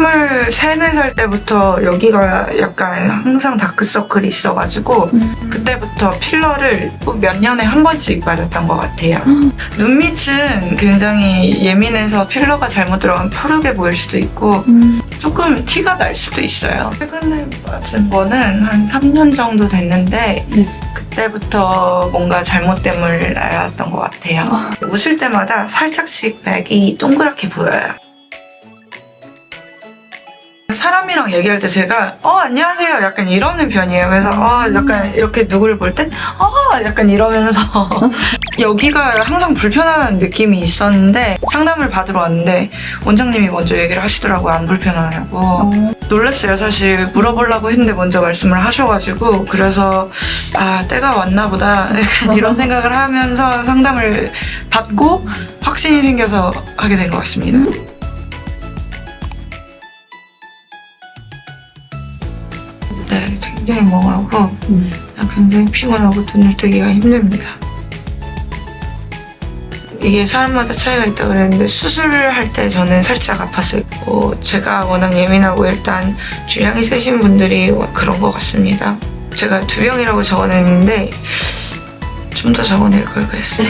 23, 4살 때부터 여기가 약간 항상 다크서클이 있어가지고 그때부터 필러를 꼭 몇 년에 한 번씩 맞았던 것 같아요. 눈밑은 굉장히 예민해서 필러가 잘못 들어가면 푸르게 보일 수도 있고 조금 티가 날 수도 있어요. 최근에 맞은 거는 한 3년 정도 됐는데 그때부터 뭔가 잘못됨을 알았던 것 같아요. 웃을 때마다 살짝씩 백이 동그랗게 보여요. 사람이랑 얘기할 때 제가 안녕하세요 약간 이러는 편이에요. 그래서 약간 이렇게 누구를 볼 땐 약간 이러면서 여기가 항상 불편하다는 느낌이 있었는데 상담을 받으러 왔는데 원장님이 먼저 얘기를 하시더라고요. 안 불편하냐고. 놀랐어요. 사실 물어보려고 했는데 먼저 말씀을 하셔가지고 그래서 때가 왔나 보다 약간 이런 생각을 하면서 상담을 받고 확신이 생겨서 하게 된 것 같습니다. 네, 굉장히 멍하고 굉장히 피곤하고 눈을 뜨기가 힘듭니다. 이게 사람마다 차이가 있다고 그랬는데 수술을 할 때 저는 살짝 아팠어요. 제가 워낙 예민하고 일단 주량이 세신 분들이 그런 것 같습니다. 제가 2병이라고 적어냈는데 좀 더 적어낼 걸 그랬어요.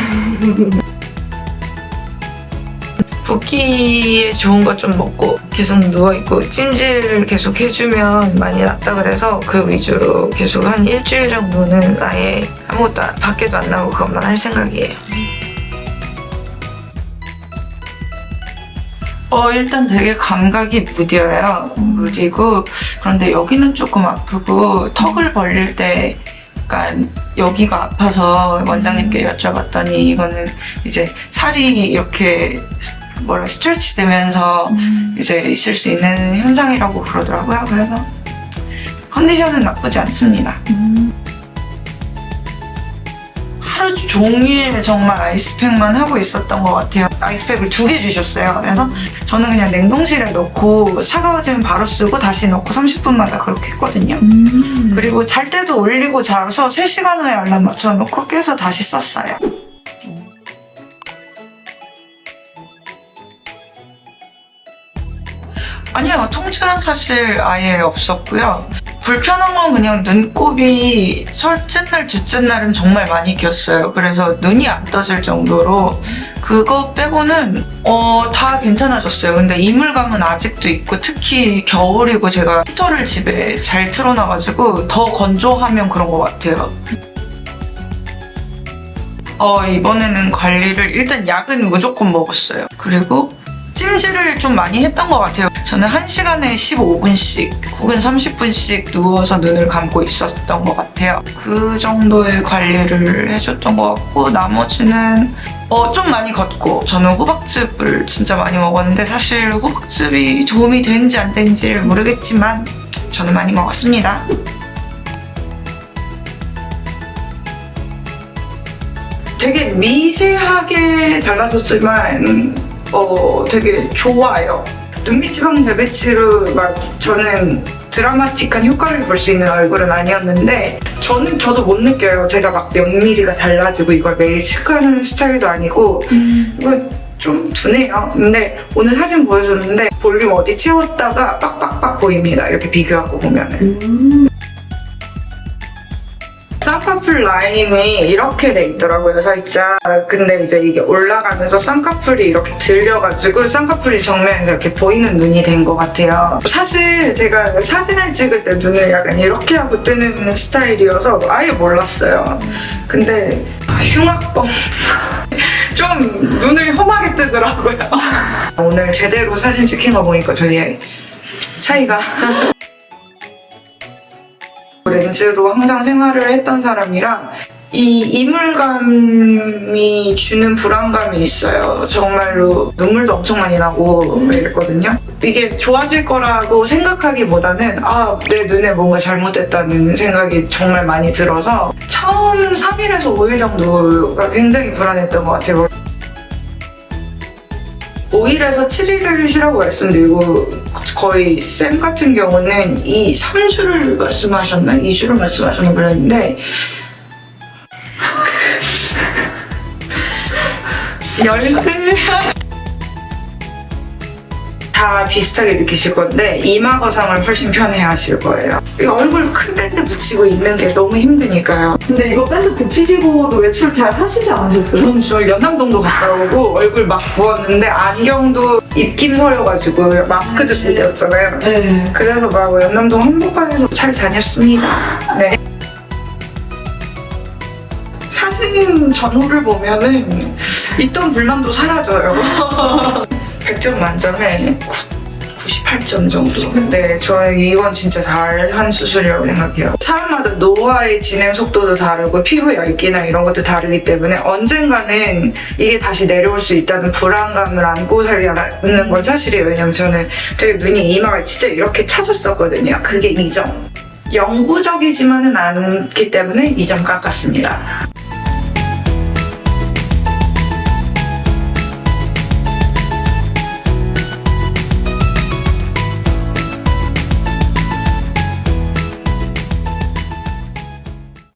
붓기에 좋은 거 좀 먹고 계속 누워있고 찜질을 계속 해주면 많이 낫다 그래서 그 위주로 계속 한 일주일 정도는 아예 아무것도 밖에도 안 나오고 그것만 할 생각이에요. 일단 되게 감각이 무뎌요. 무디고 그런데 여기는 조금 아프고 턱을 벌릴 때 약간 여기가 아파서 원장님께 여쭤봤더니 이거는 이제 살이 이렇게 스트레치 되면서 이제 있을 수 있는 현상이라고 그러더라고요. 그래서 컨디션은 나쁘지 않습니다. 하루 종일 정말 아이스팩만 하고 있었던 것 같아요. 아이스팩을 2개 주셨어요. 그래서 저는 그냥 냉동실에 넣고 차가워지면 바로 쓰고 다시 넣고 30분마다 그렇게 했거든요. 그리고 잘 때도 올리고 자서 3시간 후에 알람 맞춰놓고 깨서 다시 썼어요. 아니요, 통증은 사실 아예 없었고요. 불편한 건 그냥 눈곱이 첫째 날, 둘째 날은 정말 많이 꼈어요. 그래서 눈이 안 떠질 정도로 그거 빼고는 다 괜찮아졌어요. 근데 이물감은 아직도 있고 특히 겨울이고 제가 히터를 집에 잘 틀어놔가지고 더 건조하면 그런 것 같아요. 이번에는 관리를 일단 약은 무조건 먹었어요. 그리고 찜질을 좀 많이 했던 것 같아요. 저는 1시간에 15분씩 혹은 30분씩 누워서 눈을 감고 있었던 것 같아요. 그 정도의 관리를 해줬던 것 같고 나머지는 좀 많이 걷고 저는 호박즙을 진짜 많이 먹었는데 사실 호박즙이 도움이 되는지 안 되는지 모르겠지만 저는 많이 먹었습니다. 되게 미세하게 달라졌지만 되게 좋아요. 눈밑 지방 재배치로 저는 드라마틱한 효과를 볼 수 있는 얼굴은 아니었는데 저도 못 느껴요. 제가 막 몇 미리가 달라지고 이걸 매일 체크하는 스타일도 아니고 이거 좀 둔해요. 근데 오늘 사진 보여줬는데 볼륨 어디 채웠다가 빡빡빡 보입니다. 이렇게 비교하고 보면은. 쌍꺼풀 라인이 이렇게 돼 있더라고요, 살짝. 근데 이제 이게 올라가면서 쌍꺼풀이 이렇게 들려가지고 쌍꺼풀이 정면에서 이렇게 보이는 눈이 된 것 같아요. 사실 제가 사진을 찍을 때 눈을 약간 이렇게 하고 뜨는 스타일이어서 아예 몰랐어요. 근데 흉악범. 좀 눈을 험하게 뜨더라고요. 오늘 제대로 사진 찍힌 거 보니까 되게 차이가. 렌즈로 항상 생활을 했던 사람이라 이 이물감이 주는 불안감이 있어요. 정말로 눈물도 엄청 많이 나고 이랬거든요. 이게 좋아질 거라고 생각하기보다는 내 눈에 뭔가 잘못됐다는 생각이 정말 많이 들어서 처음 3일에서 5일 정도가 굉장히 불안했던 것 같아요. 5일에서 7일을 쉬라고 말씀드리고 거의 쌤 같은 경우는 3주를 말씀하셨나? 2주를 말씀하셨나 그랬는데 열흘 다 비슷하게 느끼실 건데 이마 거상을 훨씬 편해하실 거예요. 이 얼굴 큰 밴드 붙이고 있는 게 너무 힘드니까요. 근데 이거 밴드 붙이시고도 외출 잘 하시지 않으셨어요? 저는 저 연남동도 갔다 오고 얼굴 막 부었는데 안경도 입김 서려가지고 마스크도 쓸 때였잖아요. 네. 그래서 막 연남동 한복판에서 잘 다녔습니다. 네. 사진 전후를 보면은 있던 불만도 사라져요. 100점 만점에 98점 정도. 네, 저는 이건 진짜 잘한 수술이라고 생각해요. 사람마다 노화의 진행 속도도 다르고 피부 얇기나 이런 것도 다르기 때문에 언젠가는 이게 다시 내려올 수 있다는 불안감을 안고 살려는 건 사실이에요. 왜냐면 저는 되게 눈이 이마가 진짜 이렇게 차졌었거든요. 그게 2점. 영구적이지만은 않기 때문에 2점 깎았습니다.